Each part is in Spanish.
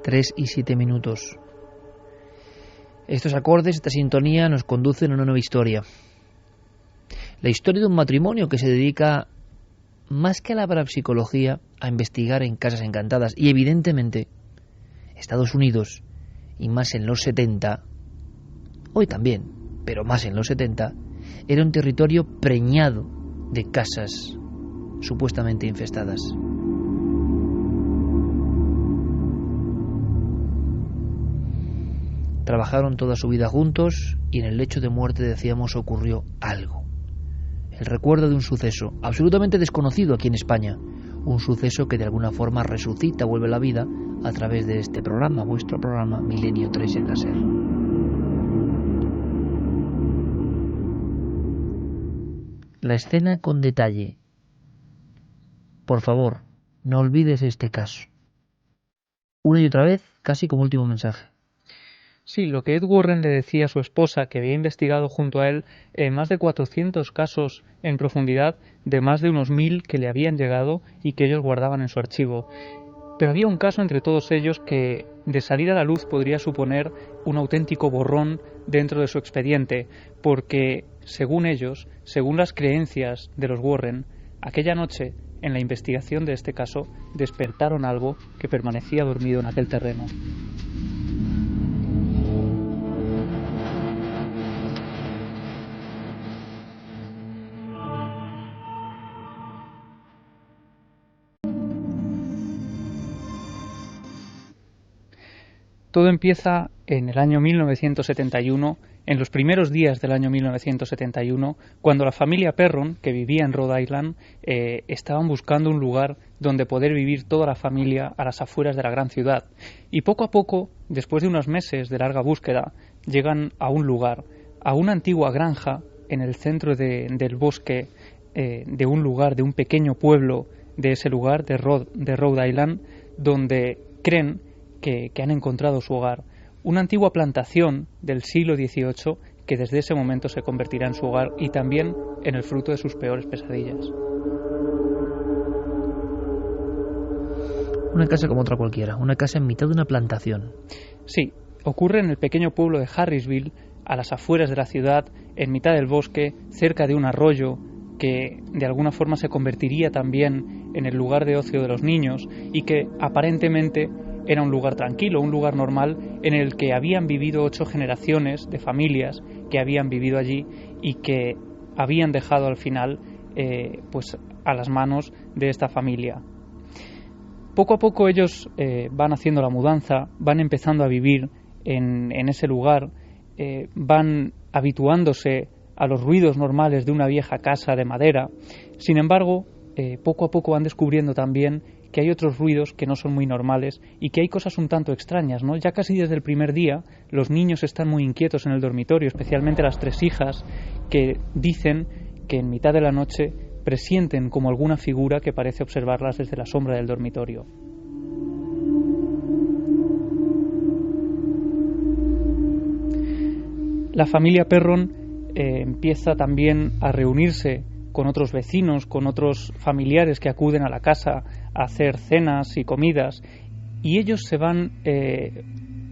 3:07. Estos acordes, esta sintonía nos conducen a una nueva historia. La historia de un matrimonio que se dedica, más que a la parapsicología, a investigar en casas encantadas. Y evidentemente, Estados Unidos, y más en los 70, hoy también, pero más en los 70, era un territorio preñado de casas supuestamente infestadas. Trabajaron toda su vida juntos y en el lecho de muerte, decíamos, ocurrió algo. El recuerdo de un suceso absolutamente desconocido aquí en España. Un suceso que de alguna forma resucita, vuelve a la vida a través de este programa, vuestro programa Milenio 3 en la SER. La escena con detalle. Por favor, no olvides este caso. Una y otra vez, casi como último mensaje. Sí, lo que Ed Warren le decía a su esposa, que había investigado junto a él más de 400 casos en profundidad, de más de unos 1000 que le habían llegado y que ellos guardaban en su archivo. Pero había un caso entre todos ellos que, de salir a la luz, podría suponer un auténtico borrón dentro de su expediente, porque, según ellos, según las creencias de los Warren, aquella noche, en la investigación de este caso, despertaron algo que permanecía dormido en aquel terreno. Todo empieza en el año 1971, en los primeros días del año 1971, cuando la familia Perron, que vivía en Rhode Island, estaban buscando un lugar donde poder vivir toda la familia a las afueras de la gran ciudad. Y poco a poco, después de unos meses de larga búsqueda, llegan a un lugar, a una antigua granja en el centro del bosque, de un lugar, de un pequeño pueblo de ese lugar, de Rhode Island, donde creen que han encontrado su hogar, una antigua plantación del siglo XVIII que desde ese momento se convertirá en su hogar y también en el fruto de sus peores pesadillas. Una casa como otra cualquiera, una casa en mitad de una plantación. Sí, ocurre en el pequeño pueblo de Harrisville, a las afueras de la ciudad, en mitad del bosque, cerca de un arroyo que de alguna forma se convertiría también en el lugar de ocio de los niños y que aparentemente era un lugar tranquilo, un lugar normal en el que habían vivido 8 generaciones de familias que habían vivido allí y que habían dejado al final pues a las manos de esta familia. Poco a poco ellos van haciendo la mudanza, van empezando a vivir en ese lugar, van habituándose a los ruidos normales de una vieja casa de madera. Sin embargo, poco a poco van descubriendo también que hay otros ruidos que no son muy normales y que hay cosas un tanto extrañas, ¿no? Ya casi desde el primer día los niños están muy inquietos en el dormitorio, especialmente las 3 hijas, que dicen que en mitad de la noche presienten como alguna figura que parece observarlas desde la sombra del dormitorio. La familia Perron empieza también a reunirse con otros vecinos, con otros familiares que acuden a la casa a hacer cenas y comidas, y ellos se van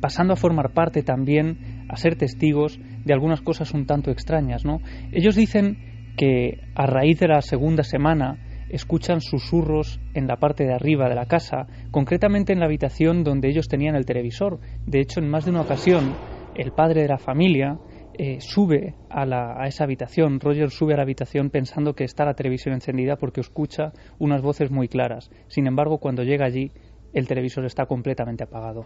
pasando a formar parte también, a ser testigos de algunas cosas un tanto extrañas, ¿no? Ellos dicen que a raíz de la segunda semana escuchan susurros en la parte de arriba de la casa, concretamente en la habitación donde ellos tenían el televisor. De hecho, en más de una ocasión, el padre de la familia sube a esa habitación. Roger sube a la habitación pensando que está la televisión encendida porque escucha unas voces muy claras. Sin embargo, cuando llega allí, el televisor está completamente apagado.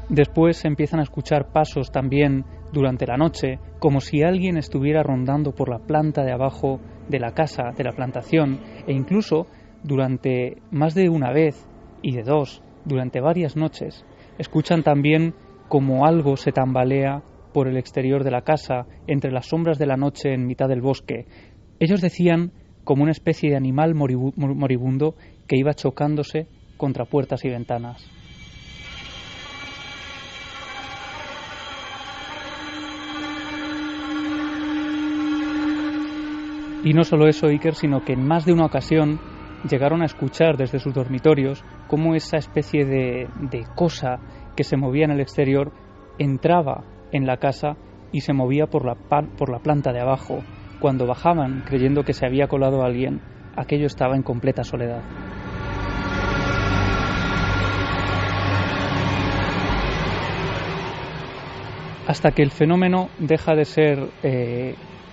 Después se empiezan a escuchar pasos también durante la noche, como si alguien estuviera rondando por la planta de abajo de la casa, de la plantación, e incluso durante más de una vez y de 2, durante varias noches, escuchan también como algo se tambalea por el exterior de la casa, entre las sombras de la noche en mitad del bosque. Ellos decían como una especie de animal moribundo que iba chocándose contra puertas y ventanas. Y no solo eso, Iker, sino que en más de una ocasión llegaron a escuchar desde sus dormitorios cómo esa especie de cosa que se movía en el exterior entraba en la casa y se movía por la planta de abajo. Cuando bajaban, creyendo que se había colado alguien, aquello estaba en completa soledad. Hasta que el fenómeno deja de ser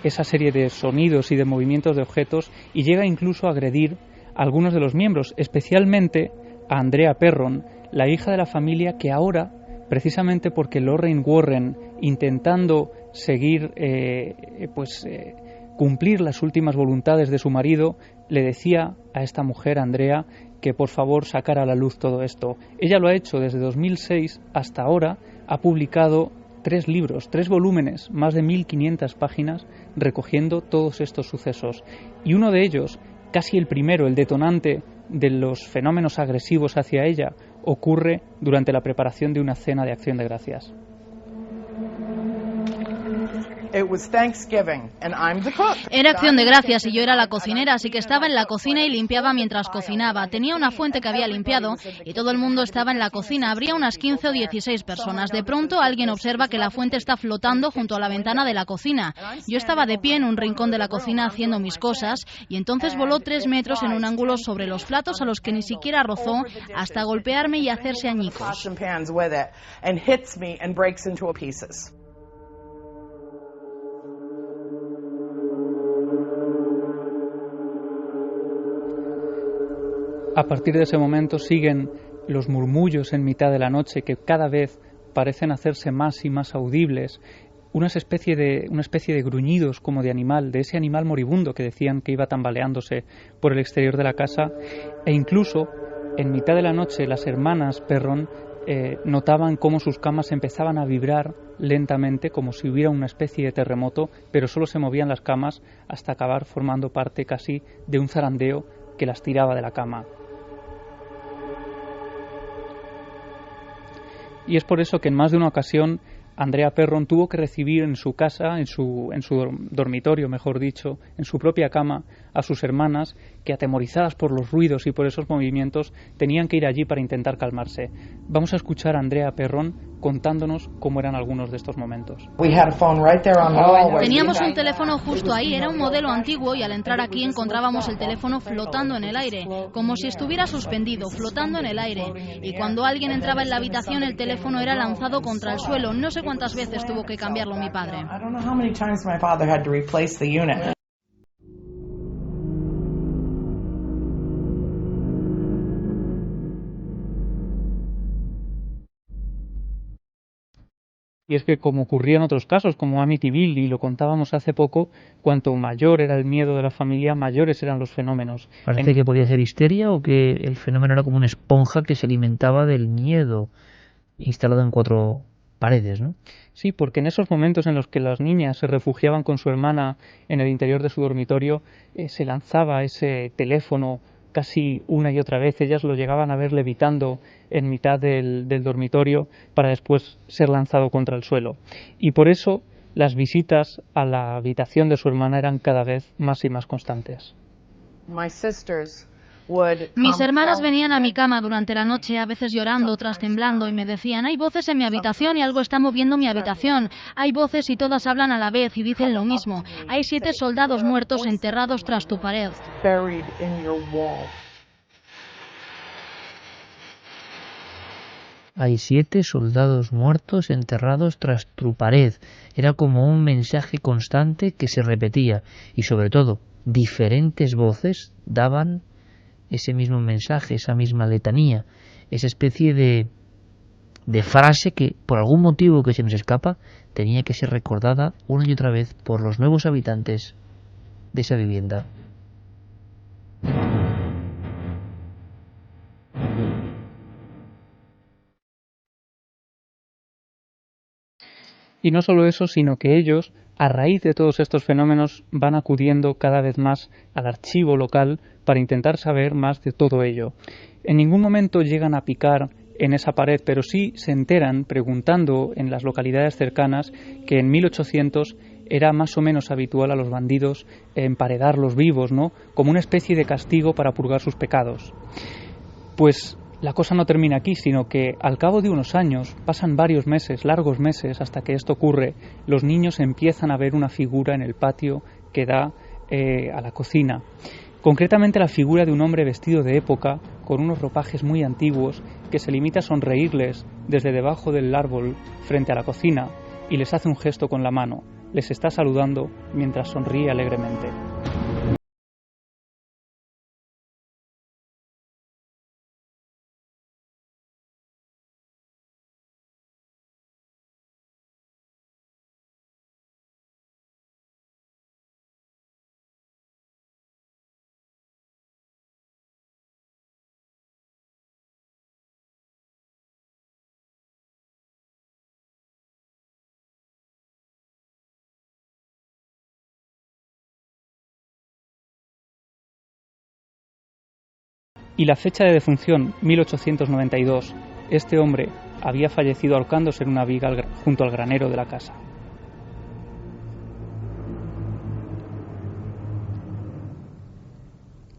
esa serie de sonidos y de movimientos de objetos y llega incluso a agredir a algunos de los miembros, especialmente a Andrea Perron, la hija de la familia, que ahora, precisamente porque Lorraine Warren, intentando seguir cumplir las últimas voluntades de su marido, le decía a esta mujer, Andrea, que por favor sacara a la luz todo esto. Ella lo ha hecho desde 2006 hasta ahora, ha publicado 3 libros, 3 volúmenes, más de 1500 páginas, recogiendo todos estos sucesos. Y uno de ellos, casi el primero, el detonante de los fenómenos agresivos hacia ella, ocurre durante la preparación de una cena de Acción de Gracias. Era Acción de Gracias y yo era la cocinera, así que estaba en la cocina y limpiaba mientras cocinaba. Tenía una fuente que había limpiado y todo el mundo estaba en la cocina. Habría unas 15 o 16 personas. De pronto alguien observa que la fuente está flotando junto a la ventana de la cocina. Yo estaba de pie en un rincón de la cocina haciendo mis cosas y entonces voló 3 metros en un ángulo sobre los platos a los que ni siquiera rozó hasta golpearme y hacerse añicos. A partir de ese momento siguen los murmullos en mitad de la noche que cada vez parecen hacerse más y más audibles, una especie de gruñidos como de animal, de ese animal moribundo que decían que iba tambaleándose por el exterior de la casa, e incluso en mitad de la noche las hermanas Perron notaban cómo sus camas empezaban a vibrar lentamente como si hubiera una especie de terremoto, pero solo se movían las camas hasta acabar formando parte casi de un zarandeo que las tiraba de la cama. Y es por eso que en más de una ocasión Andrea Perron tuvo que recibir en su casa, en su dormitorio, mejor dicho, en su propia cama, a sus hermanas que, atemorizadas por los ruidos y por esos movimientos, tenían que ir allí para intentar calmarse. Vamos a escuchar a Andrea Perron contándonos cómo eran algunos de estos momentos. Teníamos un teléfono justo ahí, era un modelo antiguo y al entrar aquí encontrábamos el teléfono flotando en el aire, como si estuviera suspendido, flotando en el aire. Y cuando alguien entraba en la habitación el teléfono era lanzado contra el suelo. No sé cuántas veces tuvo que cambiarlo mi padre. Y es que, como ocurría en otros casos, como Amityville, y lo contábamos hace poco, cuanto mayor era el miedo de la familia, mayores eran los fenómenos. Parece que podía ser histeria o que el fenómeno era como una esponja que se alimentaba del miedo instalado en 4 paredes, ¿no? Sí, porque en esos momentos en los que las niñas se refugiaban con su hermana en el interior de su dormitorio, se lanzaba ese teléfono casi una y otra vez. Ellas lo llegaban a ver levitando en mitad del dormitorio para después ser lanzado contra el suelo. Y por eso las visitas a la habitación de su hermana eran cada vez más y más constantes. Mis hermanas venían a mi cama durante la noche, a veces llorando, otras temblando, y me decían: hay voces en mi habitación y algo está moviendo mi habitación. Hay voces y todas hablan a la vez y dicen lo mismo. Hay 7 soldados muertos enterrados tras tu pared. Hay 7 soldados muertos enterrados tras tu pared. Era como un mensaje constante que se repetía y, sobre todo, diferentes voces daban ese mismo mensaje, esa misma letanía, esa especie de frase que, por algún motivo que se nos escapa, tenía que ser recordada una y otra vez por los nuevos habitantes de esa vivienda. Y no solo eso, sino que ellos, a raíz de todos estos fenómenos, van acudiendo cada vez más al archivo local para intentar saber más de todo ello. En ningún momento llegan a picar en esa pared, pero sí se enteran, preguntando en las localidades cercanas, que en 1800 era más o menos habitual a los bandidos emparedarlos vivos, ¿no?, como una especie de castigo para purgar sus pecados. Pues la cosa no termina aquí, sino que al cabo de unos años, pasan varios meses, largos meses, hasta que esto ocurre, los niños empiezan a ver una figura en el patio que da a la cocina. Concretamente la figura de un hombre vestido de época, con unos ropajes muy antiguos, que se limita a sonreírles desde debajo del árbol frente a la cocina y les hace un gesto con la mano. Les está saludando mientras sonríe alegremente. Y la fecha de defunción, 1892, este hombre había fallecido ahorcándose en una viga junto al granero de la casa.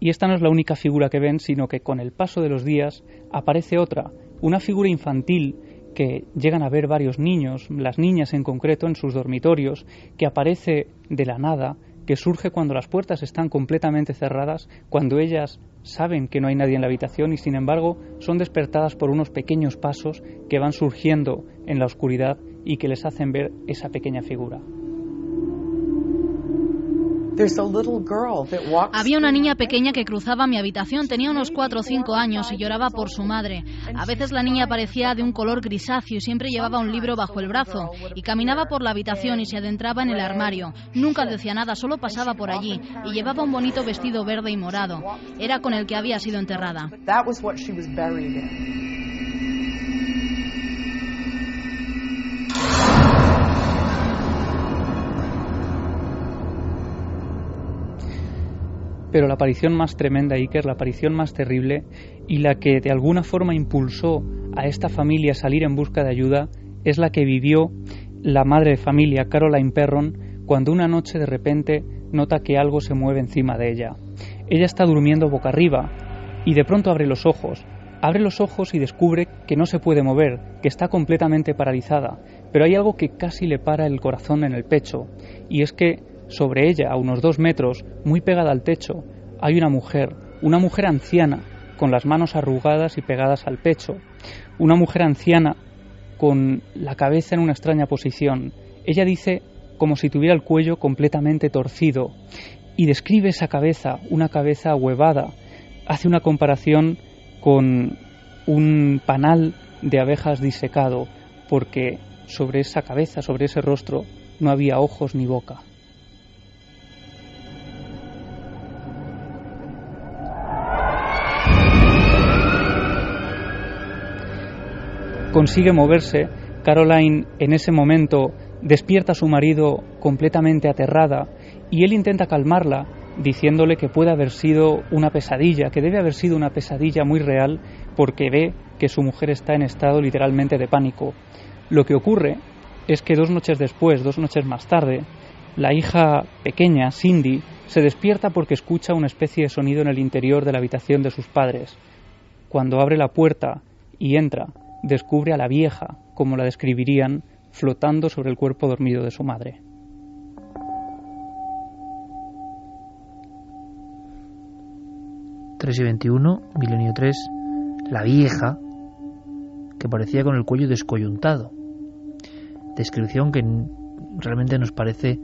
Y esta no es la única figura que ven, sino que con el paso de los días aparece otra, una figura infantil que llegan a ver varios niños, las niñas en concreto, en sus dormitorios, que aparece de la nada, que surge cuando las puertas están completamente cerradas, cuando ellas saben que no hay nadie en la habitación y sin embargo son despertadas por unos pequeños pasos que van surgiendo en la oscuridad y que les hacen ver esa pequeña figura. Había una niña pequeña que cruzaba mi habitación, tenía unos 4 o 5 años y lloraba por su madre. A veces la niña parecía de un color grisáceo y siempre llevaba un libro bajo el brazo y caminaba por la habitación y se adentraba en el armario. Nunca decía nada, solo pasaba por allí y llevaba un bonito vestido verde y morado. Era con el que había sido enterrada. Pero la aparición más tremenda, Iker, la aparición más terrible y la que de alguna forma impulsó a esta familia a salir en busca de ayuda es la que vivió la madre de familia, Caroline Perron, cuando una noche de repente nota que algo se mueve encima de ella. Ella está durmiendo boca arriba y de pronto abre los ojos y descubre que no se puede mover, que está completamente paralizada, pero hay algo que casi le para el corazón en el pecho, y es que sobre ella, a unos 2 metros, muy pegada al techo, hay una mujer anciana, con las manos arrugadas y pegadas al pecho, una mujer anciana con la cabeza en una extraña posición. Ella dice como si tuviera el cuello completamente torcido, y describe esa cabeza, una cabeza ahuevada, hace una comparación con un panal de abejas disecado, porque sobre esa cabeza, sobre ese rostro, no había ojos ni boca. Consigue moverse. Caroline en ese momento despierta a su marido completamente aterrada y él intenta calmarla diciéndole que puede haber sido una pesadilla, que debe haber sido una pesadilla muy real porque ve que su mujer está en estado literalmente de pánico. Lo que ocurre es que 2 noches después, 2 noches más tarde, la hija pequeña, Cindy, se despierta porque escucha una especie de sonido en el interior de la habitación de sus padres. Cuando abre la puerta y entra, descubre a la vieja, como la describirían, flotando sobre el cuerpo dormido de su madre. ...3 y 21, milenio 3, la vieja, que parecía con el cuello descoyuntado. Descripción que realmente nos parece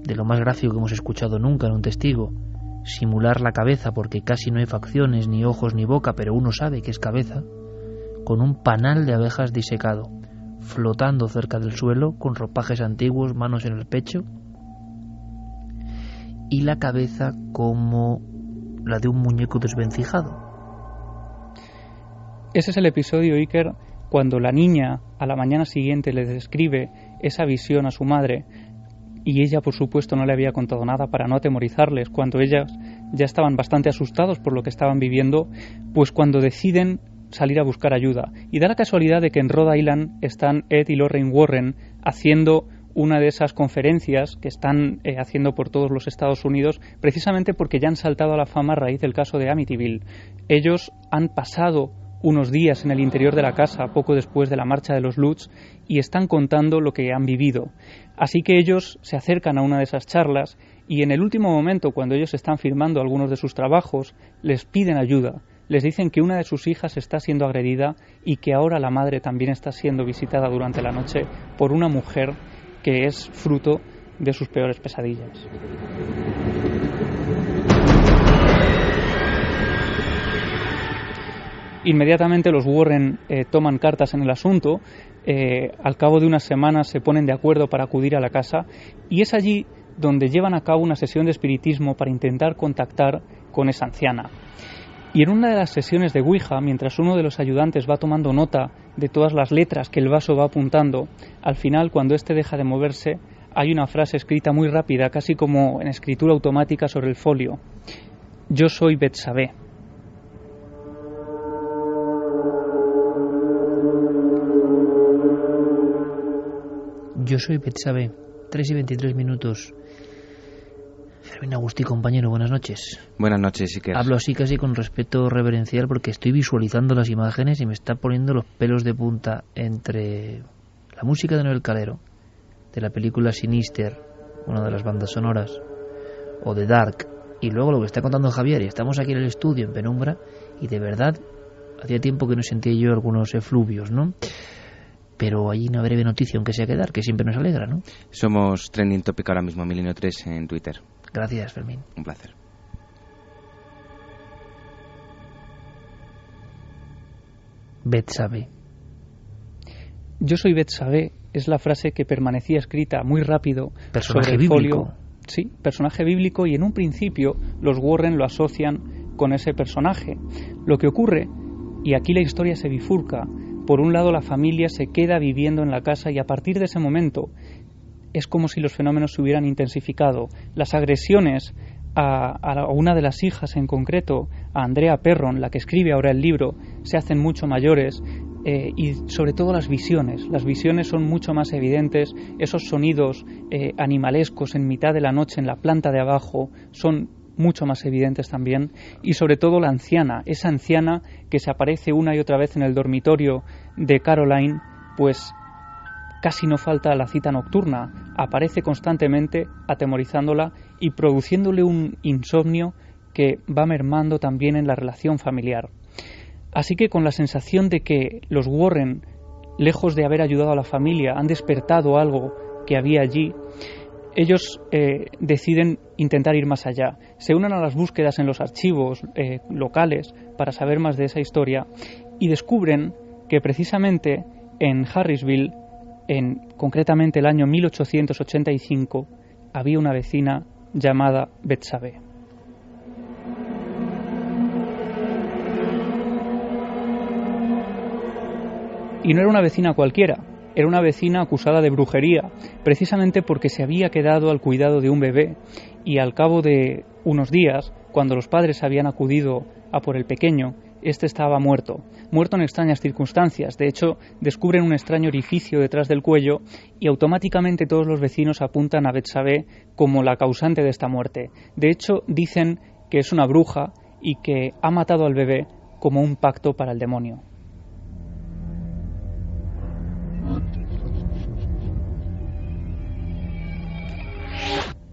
de lo más gráfico que hemos escuchado nunca en un testigo. Simular la cabeza porque casi no hay facciones, ni ojos ni boca, pero uno sabe que es cabeza, con un panal de abejas disecado, flotando cerca del suelo, con ropajes antiguos, manos en el pecho, y la cabeza como la de un muñeco desvencijado. Ese es el episodio, Iker, cuando la niña a la mañana siguiente le describe esa visión a su madre, y ella por supuesto no le había contado nada para no atemorizarles, cuando ellas ya estaban bastante asustados por lo que estaban viviendo, pues cuando deciden salir a buscar ayuda. Y da la casualidad de que en Rhode Island están Ed y Lorraine Warren haciendo una de esas conferencias que están haciendo por todos los Estados Unidos, precisamente porque ya han saltado a la fama a raíz del caso de Amityville. Ellos han pasado unos días en el interior de la casa poco después de la marcha de los Lutz y están contando lo que han vivido. Así que ellos se acercan a una de esas charlas y en el último momento, cuando ellos están firmando algunos de sus trabajos, les piden ayuda. Les dicen que una de sus hijas está siendo agredida y que ahora la madre también está siendo visitada durante la noche por una mujer que es fruto de sus peores pesadillas. Inmediatamente los Warren toman cartas en el asunto. Al cabo de unas semanas se ponen de acuerdo para acudir a la casa y es allí donde llevan a cabo una sesión de espiritismo para intentar contactar con esa anciana. Y en una de las sesiones de Ouija, mientras uno de los ayudantes va tomando nota de todas las letras que el vaso va apuntando, al final, cuando éste deja de moverse, hay una frase escrita muy rápida, casi como en escritura automática sobre el folio. Yo soy Betsabé. Yo soy Betsabé, 3:23. Fermín Agustí, compañero, buenas noches. Buenas noches, Iker. Hablo así casi con respeto reverencial porque estoy visualizando las imágenes y me está poniendo los pelos de punta entre la música de Noel Calero, de la película Sinister, una de las bandas sonoras, o de Dark, y luego lo que está contando Javier, y estamos aquí en el estudio en penumbra, y de verdad, hacía tiempo que no sentía yo algunos efluvios, ¿no? Pero hay una breve noticia, aunque sea que dar, que siempre nos alegra, ¿no? Somos Trending Topic ahora mismo, Milenio 3 en Twitter. Gracias, Fermín. Un placer. Betsabé. Yo soy Betsabé es la frase que permanecía escrita muy rápido Personaje sobre el bíblico. folio. Sí, personaje bíblico, y en un principio los Warren lo asocian con ese personaje. Lo que ocurre, y aquí la historia se bifurca, por un lado la familia se queda viviendo en la casa y a partir de ese momento es como si los fenómenos se hubieran intensificado. Las agresiones a una de las hijas en concreto, a Andrea Perron, la que escribe ahora el libro, se hacen mucho mayores, y sobre todo las visiones. Las visiones son mucho más evidentes, esos sonidos animalescos en mitad de la noche en la planta de abajo son mucho más evidentes también, y sobre todo la anciana, esa anciana que se aparece una y otra vez en el dormitorio de Caroline, pues casi no falta la cita nocturna, aparece constantemente atemorizándola y produciéndole un insomnio que va mermando también en la relación familiar. Así que con la sensación de que los Warren, lejos de haber ayudado a la familia, han despertado algo que había allí, ellos deciden intentar ir más allá. Se unen a las búsquedas en los archivos locales para saber más de esa historia y descubren que precisamente en Harrisville, concretamente el año 1885, había una vecina llamada Betsabé. Y no era una vecina cualquiera, era una vecina acusada de brujería, precisamente porque se había quedado al cuidado de un bebé y al cabo de unos días, cuando los padres habían acudido a por el pequeño, este estaba muerto en extrañas circunstancias. De hecho, descubren un extraño orificio detrás del cuello y automáticamente todos los vecinos apuntan a Betsabé como la causante de esta muerte. De hecho, dicen que es una bruja y que ha matado al bebé como un pacto para el demonio.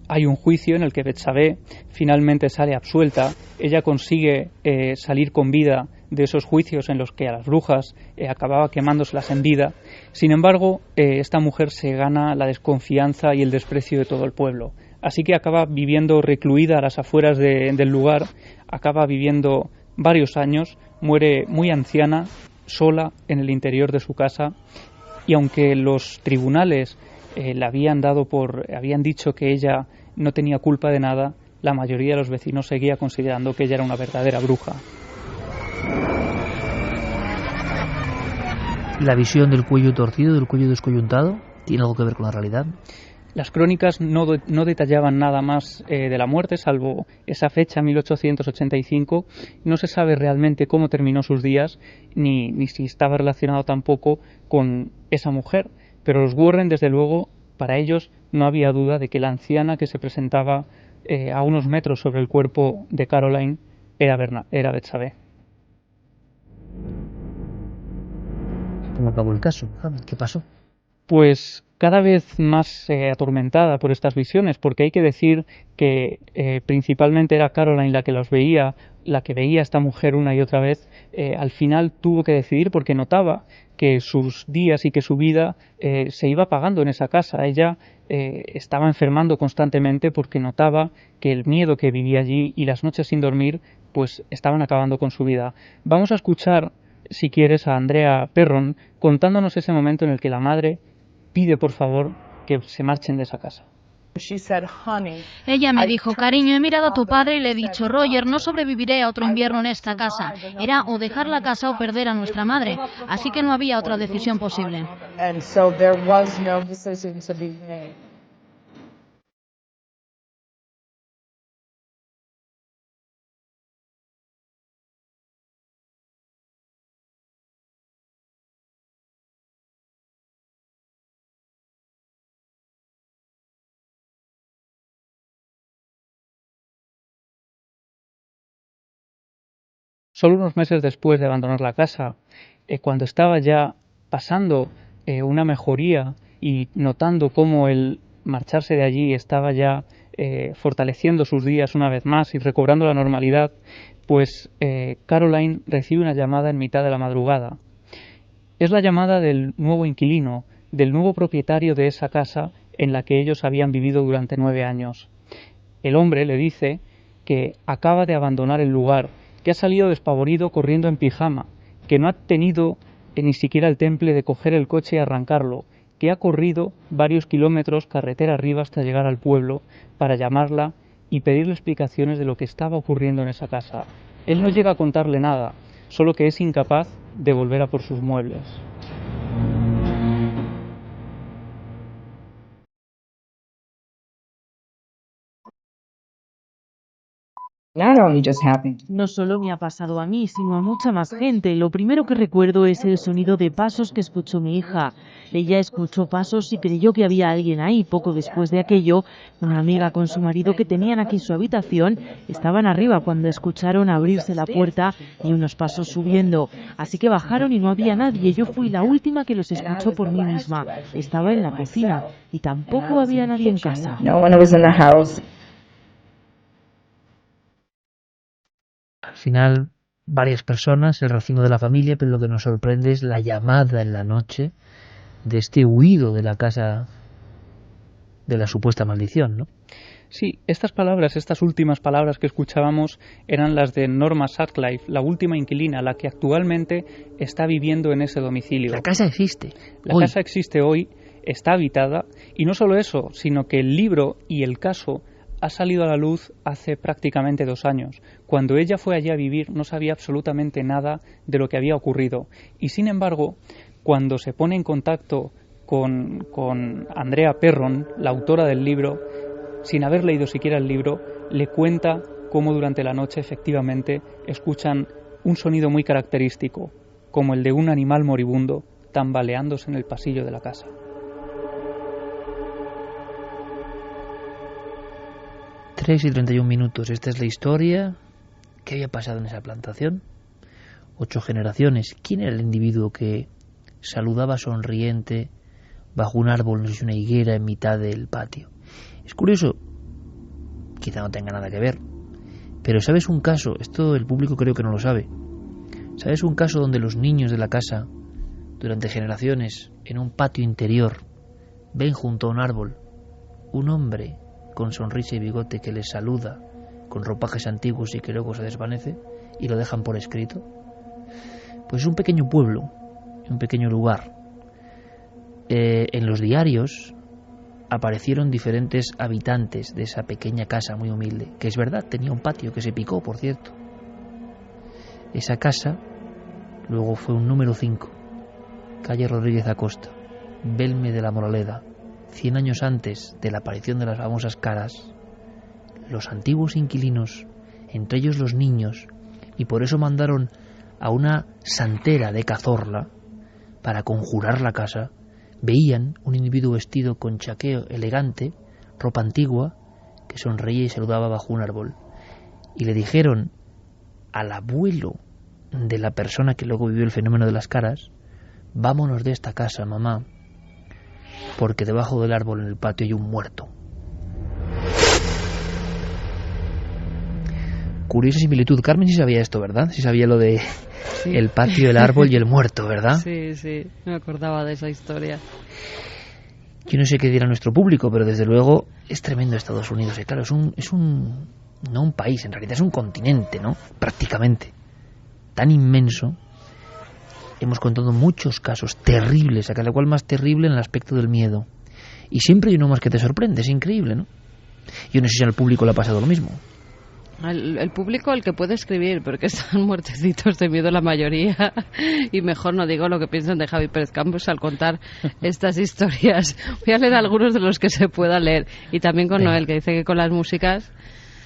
Hay un juicio en el que Betsabé finalmente sale absuelta. Ella consigue salir con vida de esos juicios en los que a las brujas acababa quemándoselas en vida. Sin embargo, esta mujer se gana la desconfianza y el desprecio de todo el pueblo. Así que acaba viviendo recluida a las afueras del lugar, acaba viviendo varios años, muere muy anciana, sola en el interior de su casa, y aunque los tribunales habían dicho que ella no tenía culpa de nada, la mayoría de los vecinos seguía considerando que ella era una verdadera bruja. ¿La visión del cuello torcido, del cuello descoyuntado, tiene algo que ver con la realidad? Las crónicas no detallaban nada más de la muerte, salvo esa fecha, 1885. No se sabe realmente cómo terminó sus días, ni si estaba relacionado tampoco con esa mujer. Pero los Warren, desde luego, para ellos no había duda de que la anciana que se presentaba a unos metros sobre el cuerpo de Caroline era Betsabé. ¿Cómo acabó el caso? ¿Qué pasó? Pues cada vez más atormentada por estas visiones, porque hay que decir que principalmente era Caroline la que los veía, la que veía a esta mujer una y otra vez. Al final tuvo que decidir porque notaba que sus días y que su vida se iba apagando en esa casa. Ella estaba enfermando constantemente porque notaba que el miedo que vivía allí y las noches sin dormir pues estaban acabando con su vida. Vamos a escuchar, si quieres, a Andrea Perron contándonos ese momento en el que la madre pide por favor que se marchen de esa casa. Ella me dijo: cariño, he mirado a tu padre y le he dicho: Roger, no sobreviviré a otro invierno en esta casa. Era o dejar la casa o perder a nuestra madre. Así que no había otra decisión posible. Solo unos meses después de abandonar la casa, cuando estaba ya pasando una mejoría y notando cómo el marcharse de allí estaba ya fortaleciendo sus días una vez más y recobrando la normalidad, pues Caroline recibe una llamada en mitad de la madrugada. Es la llamada del nuevo inquilino, del nuevo propietario de esa casa en la que ellos habían vivido durante 9 años. El hombre le dice que acaba de abandonar el lugar, que ha salido despavorido corriendo en pijama, que no ha tenido ni siquiera el temple de coger el coche y arrancarlo, que ha corrido varios kilómetros carretera arriba hasta llegar al pueblo para llamarla y pedirle explicaciones de lo que estaba ocurriendo en esa casa. Él no llega a contarle nada, solo que es incapaz de volver a por sus muebles. No solo me ha pasado a mí, sino a mucha más gente. Lo primero que recuerdo es el sonido de pasos que escuchó mi hija. Ella escuchó pasos y creyó que había alguien ahí. Poco después de aquello, una amiga con su marido que tenían aquí su habitación estaban arriba cuando escucharon abrirse la puerta y unos pasos subiendo. Así que bajaron y no había nadie. Yo fui la última que los escuchó por mí misma. Estaba en la cocina y tampoco había nadie en casa. Al final, varias personas, el racimo de la familia, pero lo que nos sorprende es la llamada en la noche de este huido de la casa de la supuesta maldición, ¿no? Sí, estas últimas palabras que escuchábamos eran las de Norma Sutcliffe, la última inquilina, la que actualmente está viviendo en ese domicilio. La casa existe. La casa existe hoy, está habitada, y no solo eso, sino que el libro y el caso ha salido a la luz hace prácticamente 2 años. Cuando ella fue allí a vivir no sabía absolutamente nada de lo que había ocurrido. Y sin embargo, cuando se pone en contacto con Andrea Perron, la autora del libro, sin haber leído siquiera el libro, le cuenta cómo durante la noche efectivamente escuchan un sonido muy característico, como el de un animal moribundo tambaleándose en el pasillo de la casa. — 3:31. Esta es la historia. ¿Qué había pasado en esa plantación? 8 generaciones. ¿Quién era el individuo que saludaba sonriente bajo un árbol, no sé si una higuera, en mitad del patio? Es curioso, quizá no tenga nada que ver, pero ¿sabes un caso? Esto el público creo que no lo sabe. ¿Sabes un caso donde los niños de la casa, durante generaciones, en un patio interior, ven junto a un árbol un hombre con sonrisa y bigote que les saluda con ropajes antiguos y que luego se desvanece y lo dejan por escrito? Pues es un pequeño pueblo, un pequeño lugar. En los diarios aparecieron diferentes habitantes de esa pequeña casa muy humilde, que es verdad, tenía un patio que se picó, por cierto. Esa casa luego fue un número 5, calle Rodríguez Acosta, Belme de la Moraleda. 100 años antes de la aparición de las famosas caras, los antiguos inquilinos, entre ellos los niños, y por eso mandaron a una santera de Cazorla para conjurar la casa, veían un individuo vestido con chaqueo elegante, ropa antigua, que sonreía y saludaba bajo un árbol. Y le dijeron al abuelo de la persona que luego vivió el fenómeno de las caras: vámonos de esta casa, mamá, porque debajo del árbol en el patio hay un muerto. Curiosa similitud. Carmen sí sabía esto, ¿verdad? Sí sabía lo de el patio, el árbol y el muerto, ¿verdad? Sí, sí, me acordaba de esa historia. Yo no sé qué dirá nuestro público, pero desde luego es tremendo Estados Unidos. Y claro, no un país, en realidad es un continente, ¿no? Prácticamente. Tan inmenso. Hemos contado muchos casos terribles, a cada cual más terrible en el aspecto del miedo. Y siempre hay uno más que te sorprende, es increíble, ¿no? Yo no sé si al público le ha pasado lo mismo. El público, el que puede escribir, porque están muertecitos de miedo la mayoría, y mejor no digo lo que piensan de Javi Pérez Campos al contar estas historias. Voy a leer algunos de los que se pueda leer, y también con Noel, que dice que con las músicas...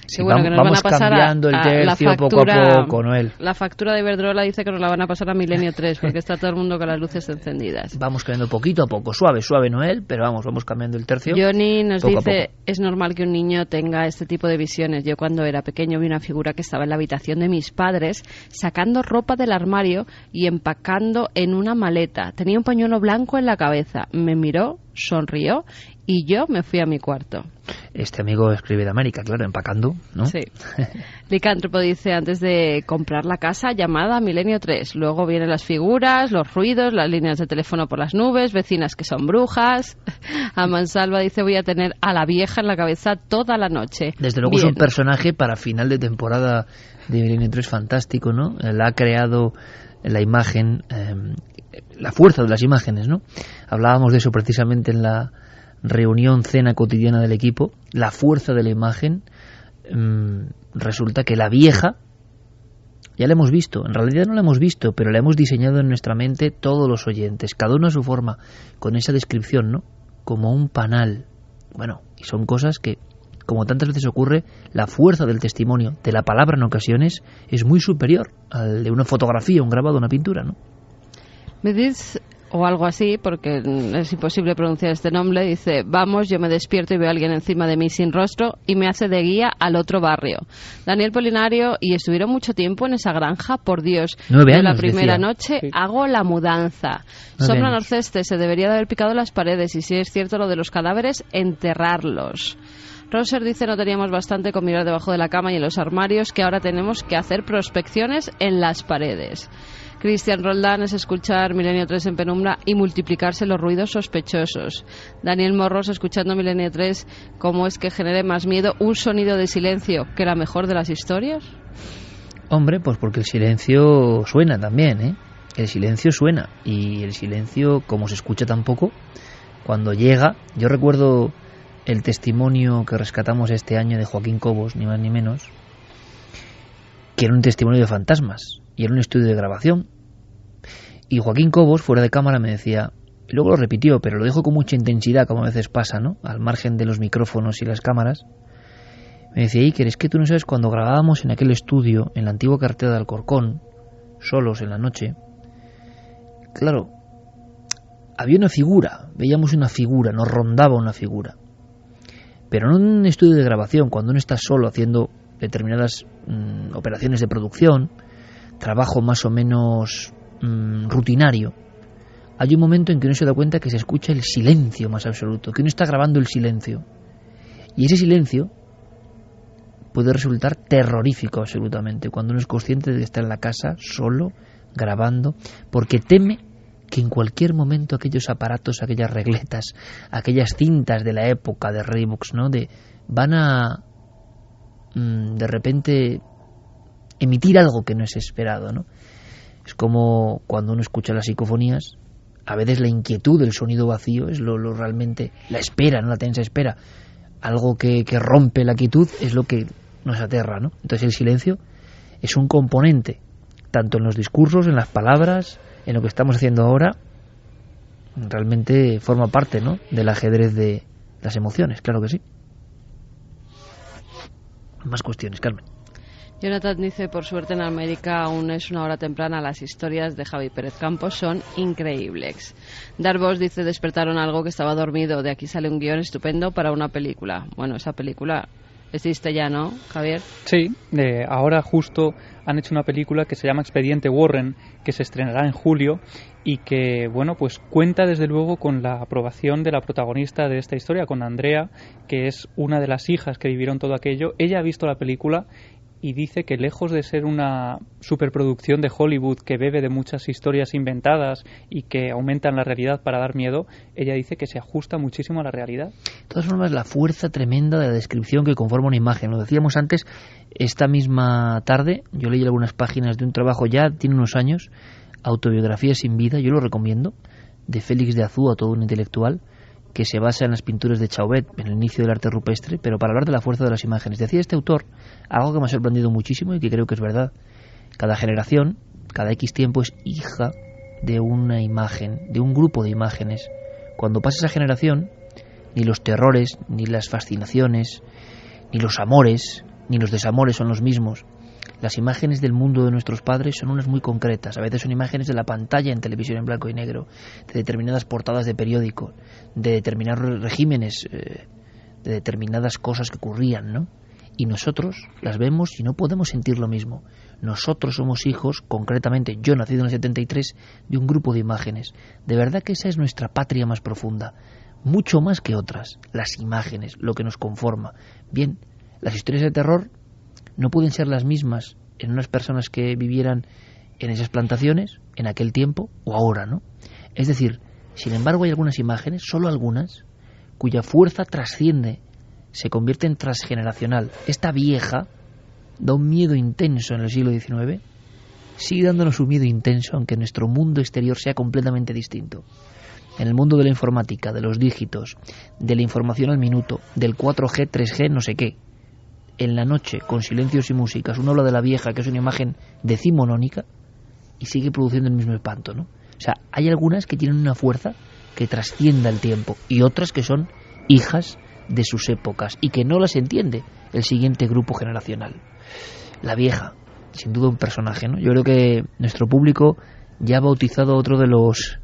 Sí, bueno, que nos vamos van a pasar cambiando el tercio poco a poco, Noel. La factura de Iberdrola dice que nos la van a pasar a Milenio 3, porque está todo el mundo con las luces encendidas. Vamos cambiando poquito a poco, suave, Noel, pero vamos cambiando el tercio. Johnny nos dice, es normal que un niño tenga este tipo de visiones. Yo cuando era pequeño vi una figura que estaba en la habitación de mis padres, sacando ropa del armario y empacando en una maleta. Tenía un pañuelo blanco en la cabeza. Me miró, sonrió y yo me fui a mi cuarto. Este amigo escribe de América, claro, empacando, ¿no? Sí. Licántropo dice, antes de comprar la casa, llamada a Milenio 3. Luego vienen las figuras, los ruidos, las líneas de teléfono por las nubes, vecinas que son brujas. A Mansalva dice, voy a tener a la vieja en la cabeza toda la noche. Desde luego. Bien. Es un personaje para final de temporada de Milenio 3 fantástico, ¿no? Él ha creado la imagen, la fuerza de las imágenes, ¿no? Hablábamos de eso precisamente en la reunión, cena cotidiana del equipo. La fuerza de la imagen. Resulta que la vieja ya la hemos visto, en realidad no la hemos visto, pero la hemos diseñado en nuestra mente todos los oyentes, cada uno a su forma, con esa descripción, ¿no? Como un panal. Bueno, y son cosas que, como tantas veces ocurre, la fuerza del testimonio, de la palabra en ocasiones, es muy superior al de una fotografía, un grabado, una pintura, ¿no? Me dices, o algo así, porque es imposible pronunciar este nombre, dice, vamos, yo me despierto y veo a alguien encima de mí sin rostro y me hace de guía al otro barrio. Daniel Polinario, y estuvieron mucho tiempo en esa granja, por Dios. 9 años, la primera decía. Noche Sí. hago la mudanza. Sombra Norceste, se debería de haber picado las paredes, y si es cierto lo de los cadáveres, enterrarlos. Roser dice, no teníamos bastante con mirar debajo de la cama y en los armarios, que ahora tenemos que hacer prospecciones en las paredes. Cristian Roldán es escuchar Milenio 3 en penumbra y multiplicarse los ruidos sospechosos. Daniel Morros, escuchando Milenio 3, ¿cómo es que genere más miedo un sonido de silencio que la mejor de las historias? Hombre, pues porque el silencio suena también, ¿eh? El silencio suena, y el silencio, como se escucha tan poco, cuando llega... Yo recuerdo el testimonio que rescatamos este año de Joaquín Cobos, ni más ni menos, que era un testimonio de fantasmas, y era un estudio de grabación. Y Joaquín Cobos, fuera de cámara, me decía, y luego lo repitió, pero lo dijo con mucha intensidad, como a veces pasa, ¿no? Al margen de los micrófonos y las cámaras. Me decía, Iker, es que tú no sabes, cuando grabábamos en aquel estudio, en la antigua carretera de Alcorcón, solos en la noche, claro, había una figura, veíamos una figura, nos rondaba una figura. Pero no en un estudio de grabación, cuando uno está solo haciendo determinadas operaciones de producción, trabajo más o menos rutinario, hay un momento en que uno se da cuenta que se escucha el silencio más absoluto, que uno está grabando el silencio. Y ese silencio puede resultar terrorífico absolutamente, cuando uno es consciente de que está en la casa, solo, grabando, porque teme que en cualquier momento aquellos aparatos, aquellas regletas, aquellas cintas de la época de Reeboks, ¿no? Van a de repente emitir algo que no es esperado, ¿no? Es como cuando uno escucha las psicofonías, a veces la inquietud del sonido vacío es lo realmente, la espera, no la tensa espera, algo que rompe la quietud es lo que nos aterra, ¿no? Entonces el silencio es un componente, tanto en los discursos, en las palabras, en lo que estamos haciendo ahora, realmente forma parte, ¿no?, del ajedrez de las emociones, claro que sí. Más cuestiones, Carmen. Jonathan dice, por suerte en América aún es una hora temprana, las historias de Javi Pérez Campos son increíbles. Darvos dice, despertaron algo que estaba dormido, de aquí sale un guión estupendo para una película. Bueno, esa película existe ya, ¿no, Javier? Sí, ahora justo han hecho una película que se llama Expediente Warren, que se estrenará en julio y que, bueno, pues cuenta desde luego con la aprobación de la protagonista de esta historia, con Andrea, que es una de las hijas que vivieron todo aquello. Ella ha visto la película y dice que lejos de ser una superproducción de Hollywood que bebe de muchas historias inventadas y que aumentan la realidad para dar miedo, ella dice que se ajusta muchísimo a la realidad. De todas formas, la fuerza tremenda de la descripción que conforma una imagen. Lo decíamos antes, esta misma tarde, yo leí algunas páginas de un trabajo, ya tiene unos años, Autobiografía sin vida, yo lo recomiendo, de Félix de Azúa, todo un intelectual, que se basa en las pinturas de Chauvet, en el inicio del arte rupestre, pero para hablar de la fuerza de las imágenes. Decía este autor algo que me ha sorprendido muchísimo y que creo que es verdad. Cada generación, cada X tiempo es hija de una imagen, de un grupo de imágenes. Cuando pasa esa generación, ni los terrores, ni las fascinaciones, ni los amores, ni los desamores son los mismos. Las imágenes del mundo de nuestros padres son unas muy concretas. A veces son imágenes de la pantalla en televisión en blanco y negro, de determinadas portadas de periódico, de determinados regímenes, de determinadas cosas que ocurrían, ¿no? Y nosotros las vemos y no podemos sentir lo mismo. Nosotros somos hijos, concretamente yo, nacido en el 73, de un grupo de imágenes. De verdad que esa es nuestra patria más profunda, mucho más que otras. Las imágenes, lo que nos conforma. Bien, las historias de terror no pueden ser las mismas en unas personas que vivieran en esas plantaciones, en aquel tiempo, o ahora, ¿no? Es decir, sin embargo hay algunas imágenes, solo algunas, cuya fuerza trasciende, se convierte en transgeneracional. Esta vieja da un miedo intenso en el siglo XIX, sigue dándonos un miedo intenso, aunque nuestro mundo exterior sea completamente distinto. En el mundo de la informática, de los dígitos, de la información al minuto, del 4G, 3G, no sé qué, en la noche, con silencios y músicas, uno habla de la vieja, que es una imagen decimonónica, y sigue produciendo el mismo espanto, ¿no? O sea, hay algunas que tienen una fuerza que trascienda el tiempo, y otras que son hijas de sus épocas, y que no las entiende el siguiente grupo generacional. La vieja, sin duda un personaje, ¿no? Yo creo que nuestro público ya ha bautizado otro de los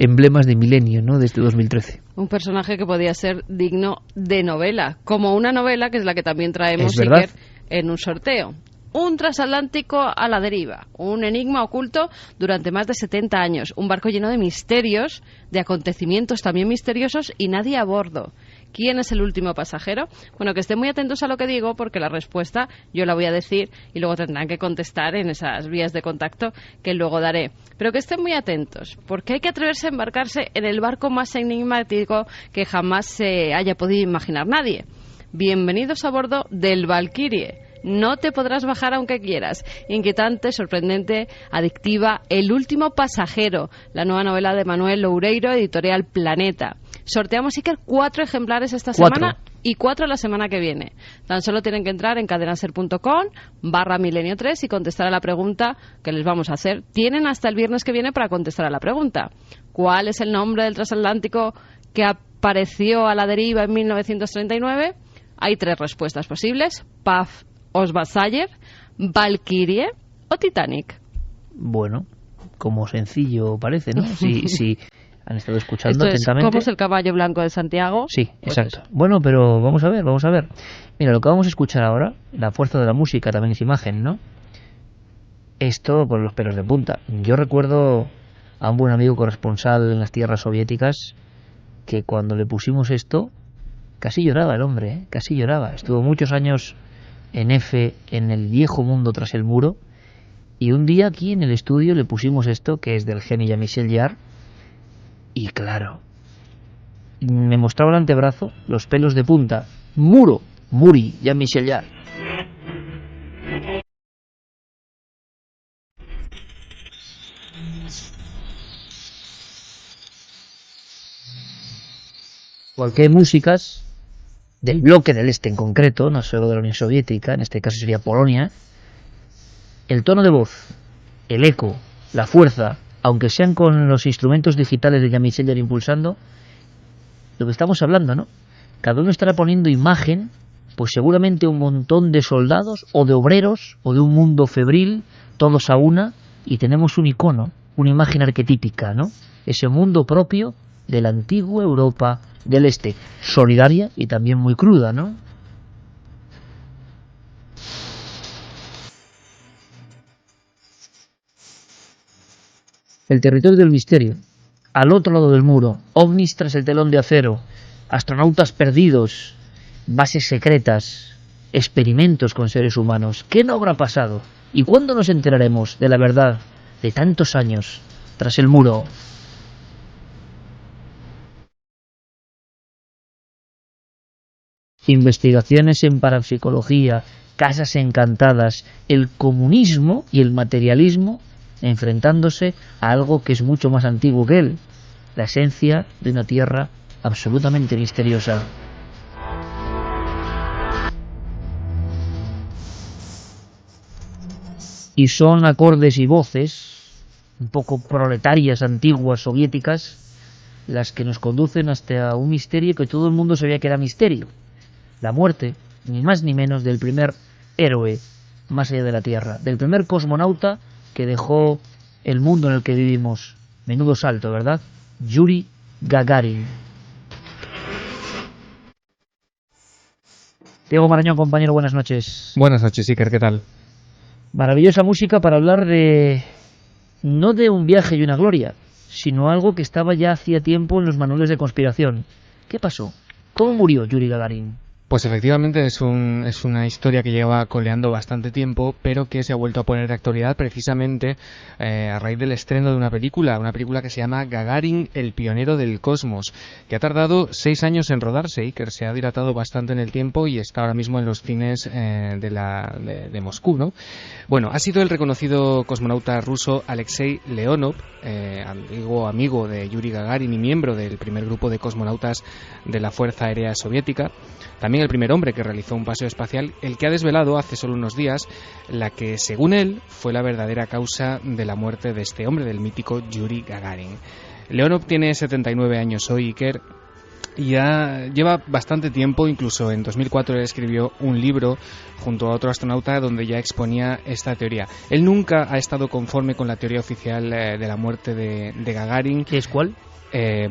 emblemas de milenio, ¿no?, de este 2013. Un personaje que podía ser digno de novela, como una novela que es la que también traemos, Iker, en un sorteo. Un transatlántico a la deriva, un enigma oculto durante más de 70 años, un barco lleno de misterios, de acontecimientos también misteriosos y nadie a bordo. ¿Quién es el último pasajero? Bueno, que estén muy atentos a lo que digo, porque la respuesta yo la voy a decir y luego tendrán que contestar en esas vías de contacto que luego daré. Pero que estén muy atentos, porque hay que atreverse a embarcarse en el barco más enigmático que jamás se haya podido imaginar nadie. Bienvenidos a bordo del Valkyrie. No te podrás bajar aunque quieras. Inquietante, sorprendente, adictiva, El último pasajero, la nueva novela de Manuel Loureiro, editorial Planeta. Sorteamos, Iker, 4 ejemplares esta semana y 4 la semana que viene. Tan solo tienen que entrar en cadenaser.com/milenio3 y contestar a la pregunta que les vamos a hacer. Tienen hasta el viernes que viene para contestar a la pregunta. ¿Cuál es el nombre del transatlántico que apareció a la deriva en 1939? Hay 3 respuestas posibles: Paf, Osvasayer, Valkyrie o Titanic. Bueno, como sencillo parece, ¿no? Sí, han estado escuchando Esto atentamente. ¿Cómo es el caballo blanco de Santiago? Sí, Pues exacto. eso. Bueno, pero vamos a ver. Mira, lo que vamos a escuchar ahora, la fuerza de la música también es imagen, ¿no? Esto por los pelos de punta. Yo recuerdo a un buen amigo corresponsal en las tierras soviéticas que cuando le pusimos esto, casi lloraba el hombre, ¿eh? Casi lloraba. Estuvo muchos años en F, en el viejo mundo tras el muro, y un día aquí en el estudio le pusimos esto, que es del genio Jean-Michel Jarre, y claro, me mostraba el antebrazo, los pelos de punta. Muri, Jean-Michel Jarre. Cualquier músicas del bloque del este en concreto, no solo de la Unión Soviética, en este caso sería Polonia, el tono de voz, el eco, la fuerza, aunque sean con los instrumentos digitales de Jean-Michel Jarre impulsando, lo que estamos hablando, ¿no? Cada uno estará poniendo imagen Pues seguramente un montón de soldados o de obreros o de un mundo febril, todos a una, y tenemos un icono, una imagen arquetípica, ¿no? Ese mundo propio de la antigua Europa del Este, solidaria y también muy cruda, ¿no? El territorio del misterio, al otro lado del muro, ovnis tras el telón de acero, astronautas perdidos, bases secretas, experimentos con seres humanos. ¿Qué no habrá pasado? ¿Y cuándo nos enteraremos de la verdad de tantos años tras el muro? Investigaciones en parapsicología, casas encantadas, el comunismo y el materialismo enfrentándose a algo que es mucho más antiguo que él, la esencia de una tierra absolutamente misteriosa. Y son acordes y voces un poco proletarias, antiguas, soviéticas, las que nos conducen hasta un misterio que todo el mundo sabía que era misterio. La muerte, ni más ni menos, del primer héroe más allá de la Tierra, del primer cosmonauta que dejó el mundo en el que vivimos. Menudo salto, ¿verdad? Yuri Gagarin. Diego Marañón, compañero, buenas noches. Buenas noches, Iker, ¿qué tal? Maravillosa música para hablar de... no de un viaje y una gloria, sino algo que estaba ya hacía tiempo en los manuales de conspiración. ¿Qué pasó? ¿Cómo murió Yuri Gagarin? Pues efectivamente es una historia que lleva coleando bastante tiempo, pero que se ha vuelto a poner de actualidad precisamente a raíz del estreno de una película que se llama Gagarin, el pionero del cosmos, que ha tardado 6 años en rodarse y que se ha dilatado bastante en el tiempo y está ahora mismo en los cines de Moscú, ¿no? Bueno, ha sido el reconocido cosmonauta ruso Alexei Leonov, antiguo amigo de Yuri Gagarin y miembro del primer grupo de cosmonautas de la Fuerza Aérea Soviética, también el primer hombre que realizó un paseo espacial, el que ha desvelado hace solo unos días la que, según él, fue la verdadera causa de la muerte de este hombre, del mítico Yuri Gagarin. Leonov tiene 79 años hoy, Iker, y ya lleva bastante tiempo. Incluso en 2004 él escribió un libro junto a otro astronauta donde ya exponía esta teoría. Él nunca ha estado conforme con la teoría oficial de la muerte de Gagarin. ¿Qué es cuál? La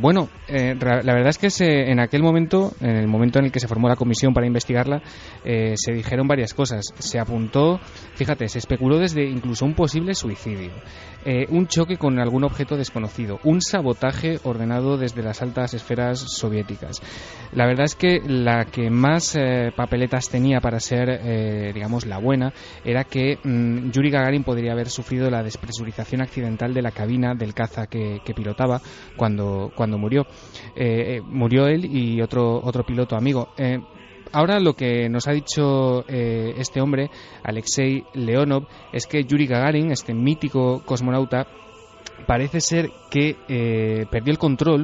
verdad es que en aquel momento, en el momento en el que se formó la comisión para investigarla, se dijeron varias cosas. Se apuntó, fíjate, se especuló desde incluso un posible suicidio, un choque con algún objeto desconocido, un sabotaje ordenado desde las altas esferas soviéticas. La verdad es que la que más papeletas tenía para ser, digamos, la buena, era que Yuri Gagarin podría haber sufrido la despresurización accidental de la cabina del caza que pilotaba cuando murió. Murió él y otro piloto amigo. Ahora lo que nos ha dicho este hombre, Alexei Leonov, es que Yuri Gagarin, este mítico cosmonauta, parece ser que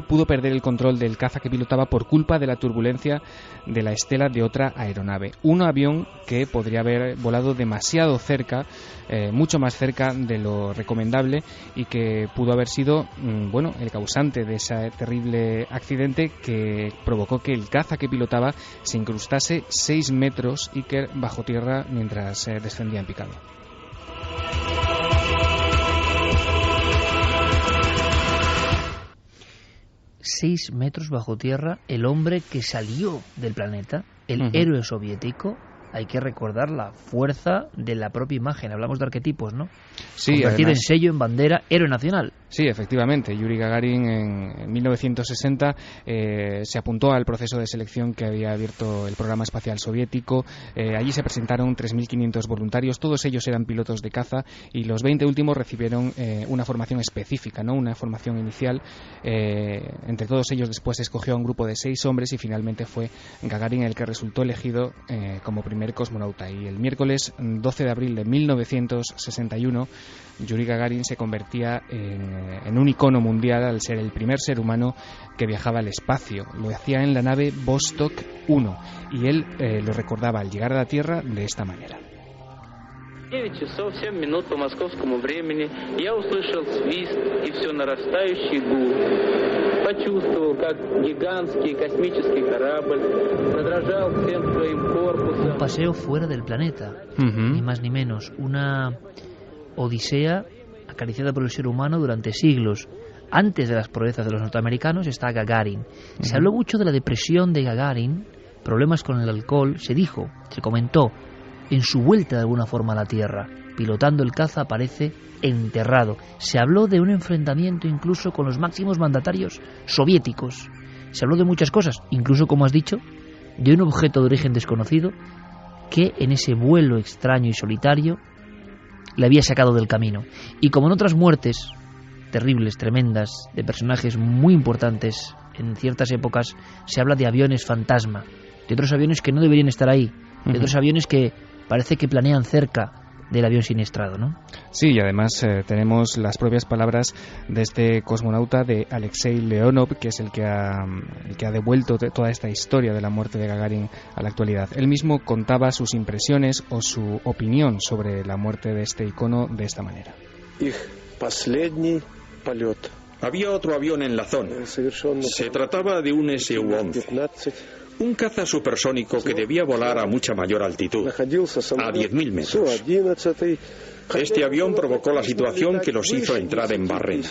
pudo perder el control del caza que pilotaba por culpa de la turbulencia de la estela de otra aeronave. Un avión que podría haber volado demasiado cerca, mucho más cerca de lo recomendable, y que pudo haber sido el causante de ese terrible accidente que provocó que el caza que pilotaba se incrustase 6 metros, Iker, bajo tierra mientras descendía en picado. 6 metros bajo tierra, el hombre que salió del planeta, el héroe soviético. Hay que recordar la fuerza de la propia imagen. Hablamos de arquetipos, ¿no? Sí, convertido además, en sello, en bandera, héroe nacional. Sí, efectivamente. Yuri Gagarin en 1960 se apuntó al proceso de selección que había abierto el programa espacial soviético. Allí se presentaron 3.500 voluntarios. Todos ellos eran pilotos de caza y los 20 últimos recibieron una formación específica, ¿no? Una formación inicial. Entre todos ellos después se escogió a un grupo de 6 hombres y finalmente fue Gagarin el que resultó elegido como primer cosmonauta. Y el miércoles 12 de abril de 1961 Yuri Gagarin se convertía en un icono mundial al ser el primer ser humano que viajaba al espacio. Lo hacía en la nave Vostok 1 y él lo recordaba al llegar a la Tierra de esta manera. 9 часов 7 минут по московскому времени я услышал свист и все нарастающий гул. Почувствовал, как гигантский космический корабль задрожал всем своим корпусом. Un paseo fuera del planeta, ni más ni menos. Una odisea acariciada por el ser humano durante siglos. Antes de las proezas de los norteamericanos está Gagarin. Se habló mucho de la depresión de Gagarin, problemas con el alcohol, se comentó en su vuelta de alguna forma a la Tierra. Pilotando el caza aparece enterrado. Se habló de un enfrentamiento incluso con los máximos mandatarios soviéticos. Se habló de muchas cosas, incluso, como has dicho, de un objeto de origen desconocido que en ese vuelo extraño y solitario le había sacado del camino. Y como en otras muertes terribles, tremendas, de personajes muy importantes en ciertas épocas, se habla de aviones fantasma, de otros aviones que no deberían estar ahí, de otros aviones que parece que planean cerca del avión siniestrado, ¿no? Sí, y además tenemos las propias palabras de este cosmonauta, de Alexei Leonov, que es el que ha devuelto toda esta historia de la muerte de Gagarin a la actualidad. Él mismo contaba sus impresiones o su opinión sobre la muerte de este icono de esta manera. Había otro avión en la zona. Se trataba de un Su-11. Un caza supersónico que debía volar a mucha mayor altitud, a 10.000 metros. Este avión provocó la situación que los hizo entrar en barrena.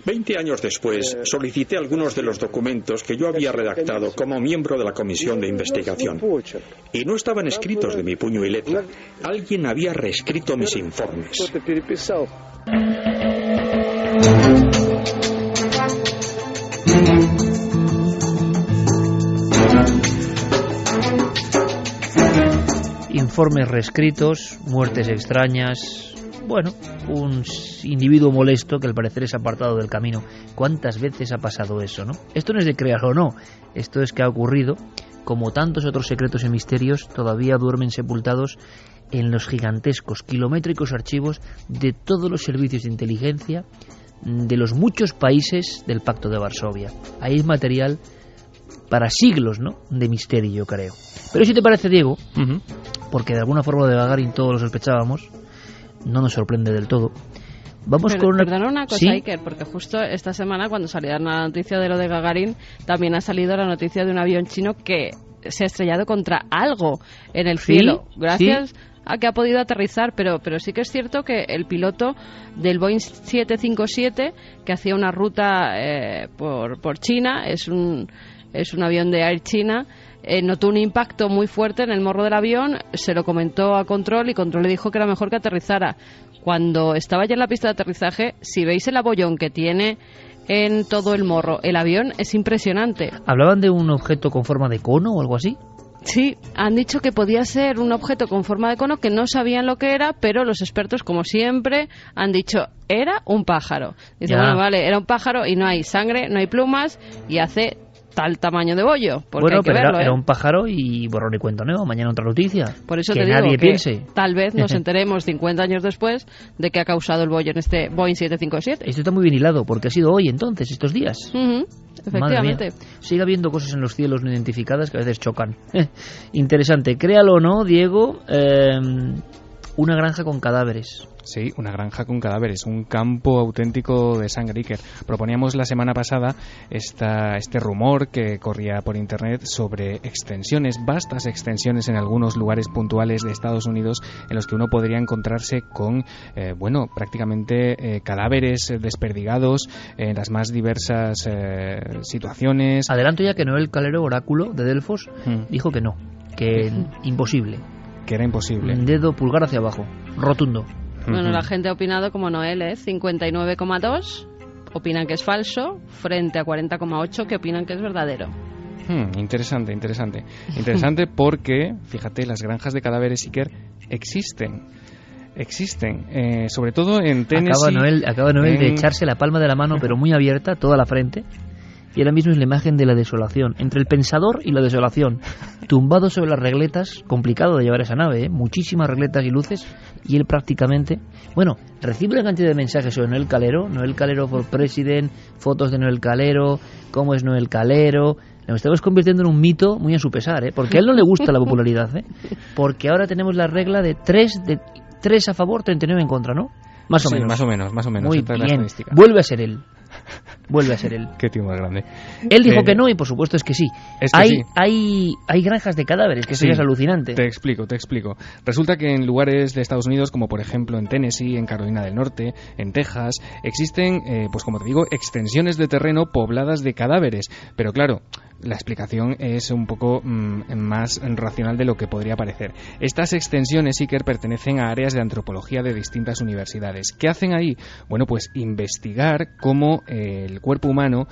20 años después, solicité algunos de los documentos que yo había redactado como miembro de la comisión de investigación. Y no estaban escritos de mi puño y letra. Alguien había reescrito mis informes. Informes reescritos, muertes extrañas. Bueno, un individuo molesto que al parecer es apartado del camino. ¿Cuántas veces ha pasado eso, no? Esto no es de crear o no, esto es que ha ocurrido. Como tantos otros secretos y misterios, todavía duermen sepultados en los gigantescos, kilométricos archivos de todos los servicios de inteligencia de los muchos países del Pacto de Varsovia. Ahí hay material para siglos, ¿no?, de misterio, yo creo. Pero si te parece, Diego, porque de alguna forma de Gagarin todos lo sospechábamos, no nos sorprende del todo. Vamos con una... Perdona una cosa, ¿sí? Iker, porque justo esta semana, cuando salió la noticia de lo de Gagarin, también ha salido la noticia de un avión chino que se ha estrellado contra algo en el cielo. Gracias a que ha podido aterrizar, pero sí que es cierto que el piloto del Boeing 757, que hacía una ruta por China, es un avión de Air China, notó un impacto muy fuerte en el morro del avión, se lo comentó a Control y Control le dijo que era mejor que aterrizara. Cuando estaba ya en la pista de aterrizaje, si veis el abollón que tiene en todo el morro, el avión es impresionante. ¿Hablaban de un objeto con forma de cono o algo así? Sí, han dicho que podía ser un objeto con forma de cono, que no sabían lo que era, pero los expertos, como siempre, han dicho, era un pájaro. Dice, bueno, vale, era un pájaro y no hay sangre, no hay plumas y hace tal tamaño de bollo. Bueno, pero verlo, era un pájaro y borrón y cuenta nueva. Mañana otra noticia. Por eso que te digo nadie que piense. Tal vez nos enteremos 50 años después de que ha causado el bollo en este Boeing 757. Esto está muy bien hilado, porque ha sido hoy entonces, estos días. Efectivamente. Sigue habiendo cosas en los cielos no identificadas que a veces chocan. Interesante. Créalo o no, Diego, una granja con cadáveres. Sí, una granja con cadáveres, un campo auténtico de sangre, Iker. Proponíamos la semana pasada este rumor que corría por internet sobre extensiones, vastas extensiones en algunos lugares puntuales de Estados Unidos en los que uno podría encontrarse con, prácticamente cadáveres desperdigados en las más diversas situaciones. Adelanto ya que Noel Calero, oráculo de Delfos, dijo que no, que imposible. Que era imposible. Dedo pulgar hacia abajo, rotundo. Bueno, la gente ha opinado como Noel, 59,2 opinan que es falso, frente a 40,8 que opinan que es verdadero. Interesante porque, fíjate, las granjas de cadáveres, Iker, existen, sobre todo en Tennessee. Acaba Noel de echarse la palma de la mano, pero muy abierta, toda la frente. Y ahora mismo es la imagen de la desolación, entre el pensador y la desolación, tumbado sobre las regletas, complicado de llevar esa nave, muchísimas regletas y luces, y él prácticamente, recibe una cantidad de mensajes sobre Noel Calero for President, fotos de Noel Calero, cómo es Noel Calero, Nos estamos convirtiendo en un mito muy a su pesar, porque a él no le gusta la popularidad, porque ahora tenemos la regla de 3 a favor, 39 en contra, ¿no? Más o menos. Muy bien. Vuelve a ser él. Qué tío más grande. Él dijo que no y por supuesto es que sí. Hay granjas de cadáveres, que eso ya es alucinante. Te explico. Resulta que en lugares de Estados Unidos, como por ejemplo en Tennessee, en Carolina del Norte, en Texas, existen, pues como te digo, extensiones de terreno pobladas de cadáveres. Pero claro, la explicación es un poco más racional de lo que podría parecer. Estas extensiones, Iker, pertenecen a áreas de antropología de distintas universidades. ¿Qué hacen ahí? Bueno, pues investigar cómo el cuerpo humano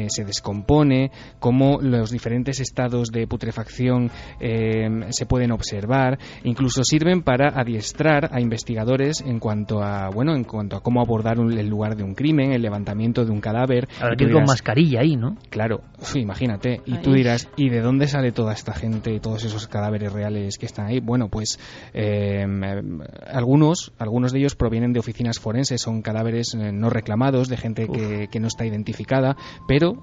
se descompone, cómo los diferentes estados de putrefacción se pueden observar. Incluso sirven para adiestrar a investigadores en cuanto a cómo abordar el lugar de un crimen, el levantamiento de un cadáver. Habrá que ir con mascarilla ahí, ¿no? Claro, imagínate. Y tú dirás, ¿y de dónde sale toda esta gente y todos esos cadáveres reales que están ahí? Bueno, pues algunos de ellos provienen de oficinas forenses, son cadáveres no reclamados, de gente que no está identificada, pero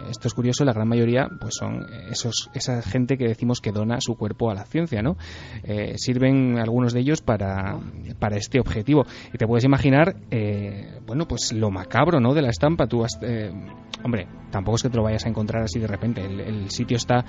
esto es curioso, la gran mayoría pues son esa gente que decimos que dona su cuerpo a la ciencia, ¿no? Sirven algunos de ellos para este objetivo. Y te puedes imaginar, pues lo macabro, ¿no?, de la estampa. Tú hombre, tampoco es que te lo vayas a encontrar así de repente. El sitio está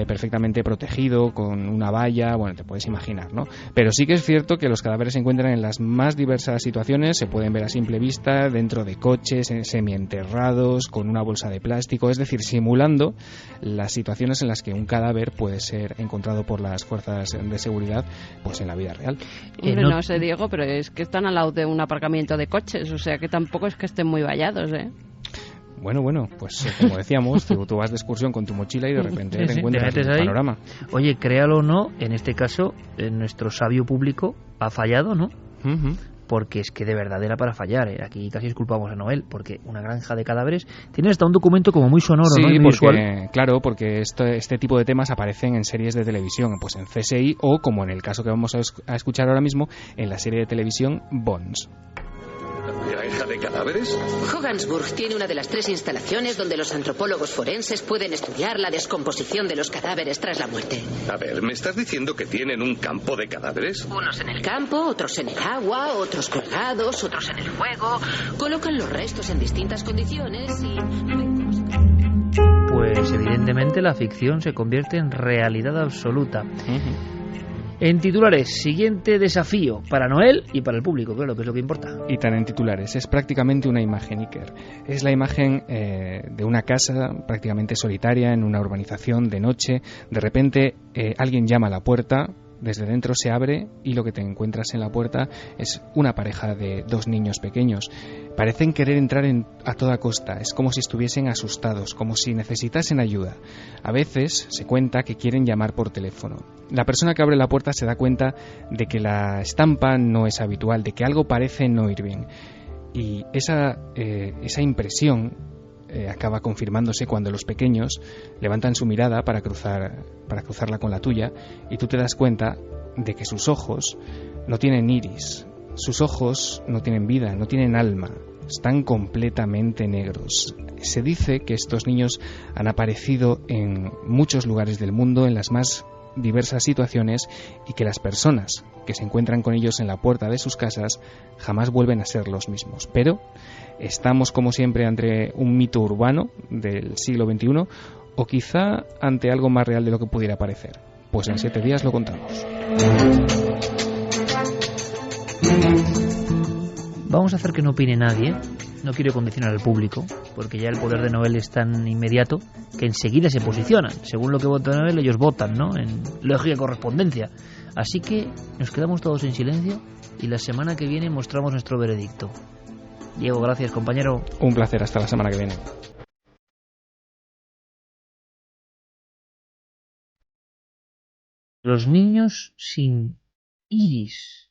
perfectamente protegido con una valla, te puedes imaginar, ¿no? Pero sí que es cierto que los cadáveres se encuentran en las más diversas situaciones, se pueden ver a simple vista, dentro de coches, semienterrados, con una bolsa de plástico, es decir, simulando las situaciones en las que un cadáver puede ser encontrado por las fuerzas de seguridad, pues en la vida real. No sé, Diego, pero es que están al lado de un aparcamiento de coches, o sea que tampoco es que estén muy vallados, Bueno, pues como decíamos, tú vas de excursión con tu mochila y de repente te encuentras en el panorama. Oye, créalo o no, en este caso, nuestro sabio público ha fallado, ¿no? Uh-huh. Porque es que de verdad era para fallar, Aquí casi disculpamos a Noel, porque una granja de cadáveres tiene hasta un documento como muy sonoro, sí, ¿no? Y muy visual. Claro, porque este tipo de temas aparecen en series de televisión, pues en CSI o, como en el caso que vamos a escuchar ahora mismo, en la serie de televisión Bones. ¿Granja de cadáveres? Hogansburg tiene una de las 3 instalaciones donde los antropólogos forenses pueden estudiar la descomposición de los cadáveres tras la muerte. A ver, ¿me estás diciendo que tienen un campo de cadáveres? Unos en el campo, otros en el agua, otros colgados, otros en el fuego. Colocan los restos en distintas condiciones y... Pues evidentemente la ficción se convierte en realidad absoluta. Uh-huh. En titulares, siguiente desafío para Noel y para el público, claro, que es lo que importa. Y tan en titulares, es prácticamente una imagen, Iker. Es la imagen de una casa prácticamente solitaria en una urbanización de noche. De repente alguien llama a la puerta, desde dentro se abre y lo que te encuentras en la puerta es una pareja de 2 niños pequeños. Parecen querer entrar a toda costa, es como si estuviesen asustados, como si necesitasen ayuda. A veces se cuenta que quieren llamar por teléfono. La persona que abre la puerta se da cuenta de que la estampa no es habitual, de que algo parece no ir bien. Y esa impresión acaba confirmándose cuando los pequeños levantan su mirada para cruzarla con la tuya y tú te das cuenta de que sus ojos no tienen iris, sus ojos no tienen vida, no tienen alma, están completamente negros. Se dice que estos niños han aparecido en muchos lugares del mundo, en las más diversas situaciones, y que las personas que se encuentran con ellos en la puerta de sus casas jamás vuelven a ser los mismos. Pero estamos, como siempre, ante un mito urbano del siglo XXI o quizá ante algo más real de lo que pudiera parecer. Pues en 7 días lo contamos. Vamos a hacer que no opine nadie. No quiero condicionar al público, porque ya el poder de Noel es tan inmediato que enseguida se posicionan. Según lo que vota Noel, ellos votan, ¿no? En lógica correspondencia. Así que nos quedamos todos en silencio y la semana que viene mostramos nuestro veredicto. Diego, gracias, compañero. Un placer, hasta la semana que viene. Los niños sin iris.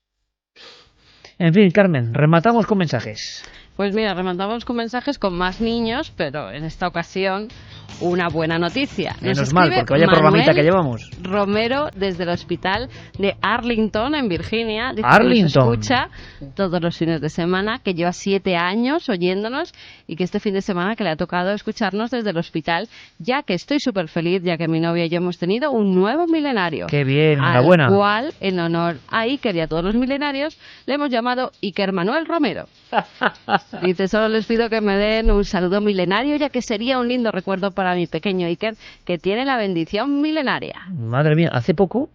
En fin, Carmen, rematamos con mensajes. Pues mira, remontamos con mensajes con más niños, pero en esta ocasión una buena noticia. Menos mal, porque vaya programita que llevamos. Romero, desde el hospital de Arlington, en Virginia. Dice Arlington. Que nos escucha todos los fines de semana, que lleva 7 años oyéndonos y que este fin de semana que le ha tocado escucharnos desde el hospital, ya que estoy súper feliz, ya que mi novia y yo hemos tenido un nuevo milenario. ¡Qué bien! Enhorabuena. Al cual, en honor a Iker y a todos los milenarios, le hemos llamado Iker Manuel Romero. Dice, solo les pido que me den un saludo milenario, ya que sería un lindo recuerdo para mi pequeño Iker, que tiene la bendición milenaria. Madre mía, hace poco...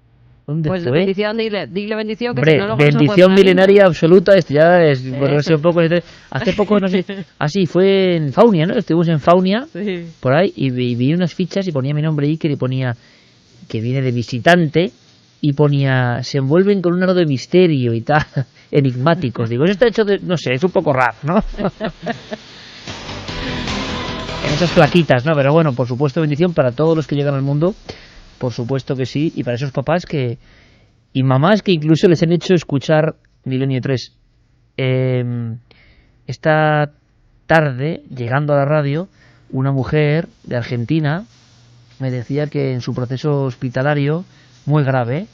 ¿Dónde pues fue? bendición, dile bendición, que hombre, si no luego bendición milenaria absoluta, esto ya es ponerse un poco... Hace poco, no sé, así fue en Faunia, ¿no? Estuvimos en Faunia, sí, por ahí, y vi unas fichas y ponía mi nombre Iker y ponía que viene de visitante y ponía, se envuelven con un halo de misterio y tal, enigmáticos. Digo, eso está hecho de, no sé, es un poco raro, ¿no? En esas plaquitas, ¿no? Pero bueno, por supuesto, bendición para todos los que llegan al mundo, por supuesto que sí, y para esos papás que y mamás que incluso les han hecho escuchar Milenio 3. Esta tarde, llegando a la radio, una mujer de Argentina me decía que en su proceso hospitalario, muy grave,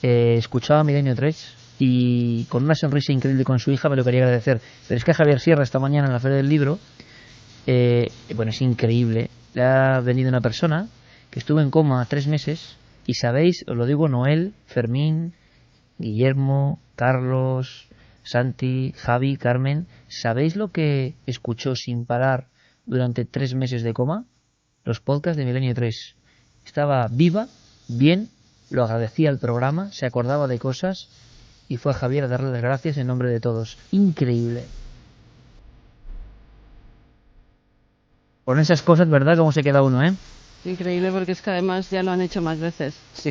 escuchaba Milenio 3 y con una sonrisa increíble con su hija me lo quería agradecer. Pero es que Javier Sierra esta mañana en la Feria del Libro, bueno, es increíble, le ha venido una persona que estuvo en coma 3 meses y sabéis, os lo digo, Noel, Fermín, Guillermo, Carlos, Santi, Javi, Carmen, ¿sabéis lo que escuchó sin parar durante 3 meses de coma? Los podcasts de Milenio 3. Estaba viva, bien, lo agradecía al programa, se acordaba de cosas y fue a Javier a darle las gracias en nombre de todos. Increíble. Con esas cosas, ¿verdad? Cómo se queda uno, ¿eh? Increíble, porque es que además ya lo han hecho más veces. Sí.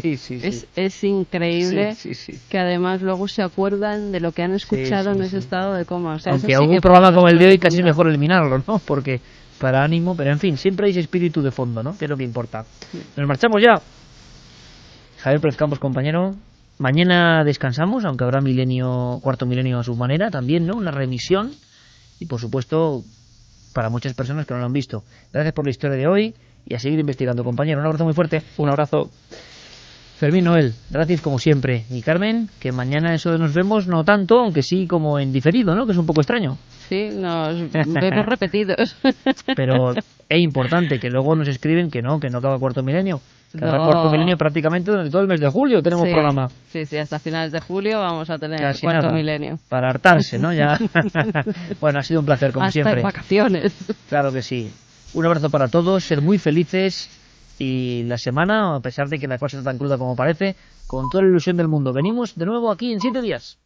Es increíble sí. que además luego se acuerdan de lo que han escuchado en ese estado de coma. O sea, aunque eso sí algún programa como el de hoy casi es mejor eliminarlo, ¿no? Porque para ánimo, pero en fin, siempre hay ese espíritu de fondo, ¿no? Que es lo que importa. Nos marchamos ya. Javier Pérez Campos, compañero. Mañana descansamos, aunque habrá cuarto milenio a su manera también, ¿no? Una remisión. Y por supuesto, para muchas personas que no lo han visto. Gracias por la historia de hoy y a seguir investigando, compañero. Un abrazo muy fuerte. Un abrazo. Fermín, Noel, gracias como siempre. Y Carmen, que mañana eso de nos vemos, no tanto, aunque sí como en diferido, ¿no? Que es un poco extraño. Sí, nos vemos repetidos. Pero es importante que luego nos escriben que no acaba cuarto milenio. Que habrá cuarto milenio prácticamente durante todo el mes de julio tenemos programa. Sí, hasta finales de julio vamos a tener casi cuarto nada, milenio. Para hartarse, ¿no? Ya. Bueno, ha sido un placer, como hasta siempre. En vacaciones. Claro que sí. Un abrazo para todos, ser muy felices y la semana, a pesar de que la cosa está tan cruda como parece, con toda la ilusión del mundo. Venimos de nuevo aquí en 7 días.